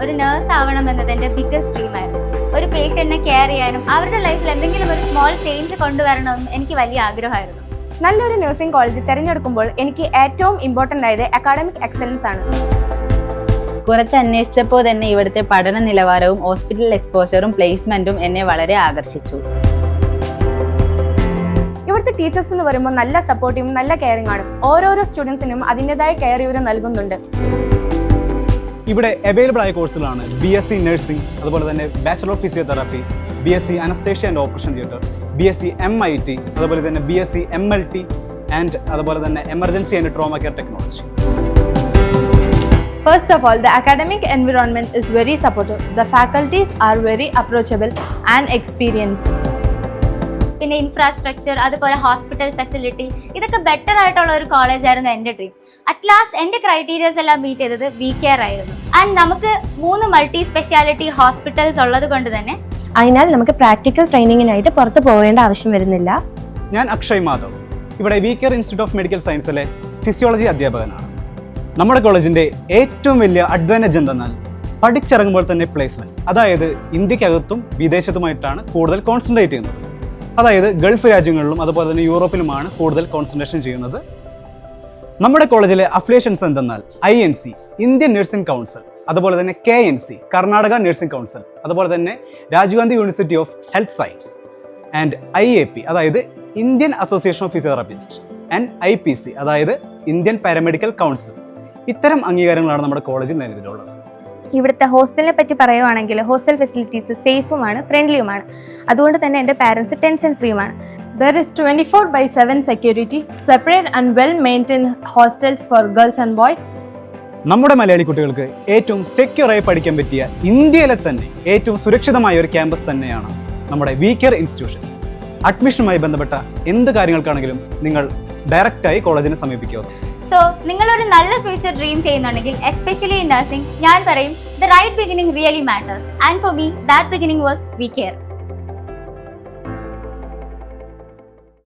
ഒരു നേഴ്സ് ആവണം എന്നത് എൻ്റെ ബിഗ്ഗസ്റ്റ് ഡ്രീം ആയിരുന്നു. ഒരു പേഷ്യന്റിനെ കെയർ ചെയ്യാനും അവരുടെ ലൈഫിൽ എന്തെങ്കിലും ഒരു സ്മോൾ ചേഞ്ച് കൊണ്ടുവരണമെന്നും എനിക്ക് വലിയ ആഗ്രഹമായിരുന്നു. നല്ലൊരു നഴ്സിംഗ് കോളേജ് തിരഞ്ഞെടുക്കുമ്പോൾ എനിക്ക് ഏറ്റവും ഇമ്പോർട്ടൻ്റ് ആയത് അക്കാഡമിക് എക്സലൻസ് ആണ്. കുറച്ച് അന്വേഷിച്ചപ്പോൾ തന്നെ ഇവിടുത്തെ പഠന നിലവാരവും ഹോസ്പിറ്റൽ എക്സ്പോഷറും പ്ലേസ്മെന്റും എന്നെ വളരെ ആകർഷിച്ചു. ഇവിടുത്തെ ടീച്ചേഴ്സ് എന്ന് പറയുമ്പോൾ നല്ല സപ്പോർട്ടീവും നല്ല കെയറിംഗ് ആണ്. ഓരോരോ സ്റ്റുഡൻസിനും അതിൻ്റെതായ കെയർ ഇവർ നൽകുന്നുണ്ട്. ഇവിടെ അവൈലബിൾ ആയ കോഴ്സുകളാണ് BSc നഴ്സിംഗ്, അതുപോലെ തന്നെ bachelor of physiotherapy, BSc anaesthesia and operation theatre, BSc MIT, അതുപോലെ തന്നെ BSc MLT ആൻഡ് അതുപോലെ തന്നെ emergency and trauma care technology. First of all, the academic environment is very supportive. The faculties are very approachable and experienced. പിന്നെ infrastructure, അതുപോലെ hospital facility, ഇതൊക്കെ better ആയിട്ടുള്ള ഒരു college ആയിരുന്നു എൻ്റെ ഡ്രീം. അറ്റ് ലാസ്റ്റ് എൻ്റെ ക്രൈറ്റീരിയസ് എല്ലാം മീറ്റ് ചെയ്തത് VCare ആയിരുന്നു. ആൻഡ് നമുക്ക് 3 മൾട്ടി സ്പെഷ്യാലിറ്റി ഹോസ്പിറ്റൽസ് ഉള്ളത് കൊണ്ട് തന്നെ അതിനാൽ നമുക്ക് പ്രാക്ടിക്കൽ ട്രെയിനിങ്ങിനായിട്ട് പുറത്ത് പോകേണ്ട ആവശ്യം വരുന്നില്ല. ഞാൻ അക്ഷയ് മാധവ്, ഇവിടെ VCare ഇൻസ്റ്റിറ്റ്യൂട്ട് ഓഫ് മെഡിക്കൽ സയൻസിലെ ഫിസിയോളജി അധ്യാപകനാണ്. നമ്മുടെ കോളേജിൻ്റെ ഏറ്റവും വലിയ അഡ്വാൻറ്റേജ് എന്തെന്നാൽ പഠിച്ചിറങ്ങുമ്പോൾ തന്നെ പ്ലേസ്മെൻറ്റ്, അതായത് ഇന്ത്യക്കകത്തും വിദേശത്തുമായിട്ടാണ് കൂടുതൽ കോൺസെൻട്രേറ്റ് ചെയ്യുന്നത്. അതായത് ഗൾഫ് രാജ്യങ്ങളിലും അതുപോലെ തന്നെ യൂറോപ്പിലുമാണ് കൂടുതൽ കോൺസെൻട്രേഷൻ ചെയ്യുന്നത്. നമ്മുടെ കോളേജിലെ അഫിലിയേഷൻസ് എന്തെന്നാൽ INC ഇന്ത്യൻ നഴ്സിംഗ് കൗൺസിൽ, അതുപോലെ തന്നെ KNC കർണാടക നഴ്സിംഗ് കൗൺസിൽ, അതുപോലെ തന്നെ Rajiv Gandhi university of health science and IAP അതായത് Indian association of physiotherapist and IPC അതായത് ഇന്ത്യൻ പാരാമെഡിക്കൽ കൗൺസിൽ. ഇത്തരം അംഗീകാരങ്ങളാണ് നമ്മുടെ കോളേജിൽ നിലവിലുള്ളത്. ഇവിടുത്തെ ഹോസ്റ്റലിനെ പറ്റി പറയുവാണെങ്കിൽ ഹോസ്റ്റൽ ഫെസിലിറ്റീസ് സേഫുമാണ്, ഫ്രണ്ട്ലിയുമാണ്. അതുകൊണ്ട് തന്നെ എൻ്റെ parents tension ഫ്രീയുമാണ്. There is 24/7 security, separate and well-maintained hostels for girls and boys. നമ്മുടെ മലയാളി കുട്ടികൾക്ക് ഏറ്റവും സെക്യൂറായി പഠിക്കാൻ പറ്റിയ ഇന്ത്യയിലെ തന്നെ ഏറ്റവും സുരക്ഷിതമായ ഒരു ക്യാമ്പസ് തന്നെയാണ് നമ്മുടെ VCare ഇൻസ്റ്റിറ്റ്യൂഷൻസ്. അഡ്മിഷനുമായി ബന്ധപ്പെട്ട എന്ത് കാര്യങ്ങൾക്കാണെങ്കിലും നിങ്ങൾ ഡയറക്റ്റായി കോളേജിനെ സമീപിക്കുക. സോ നിങ്ങളൊരു നല്ല ഫ്യൂച്ചർ ഡ്രീം ചെയ്യുന്നുണ്ടെങ്കിൽ എസ്പെഷ്യലി ഇൻ നഴ്സിംഗ്, ഞാൻ പറയും the right beginning really matters. And for me that beginning was VCare.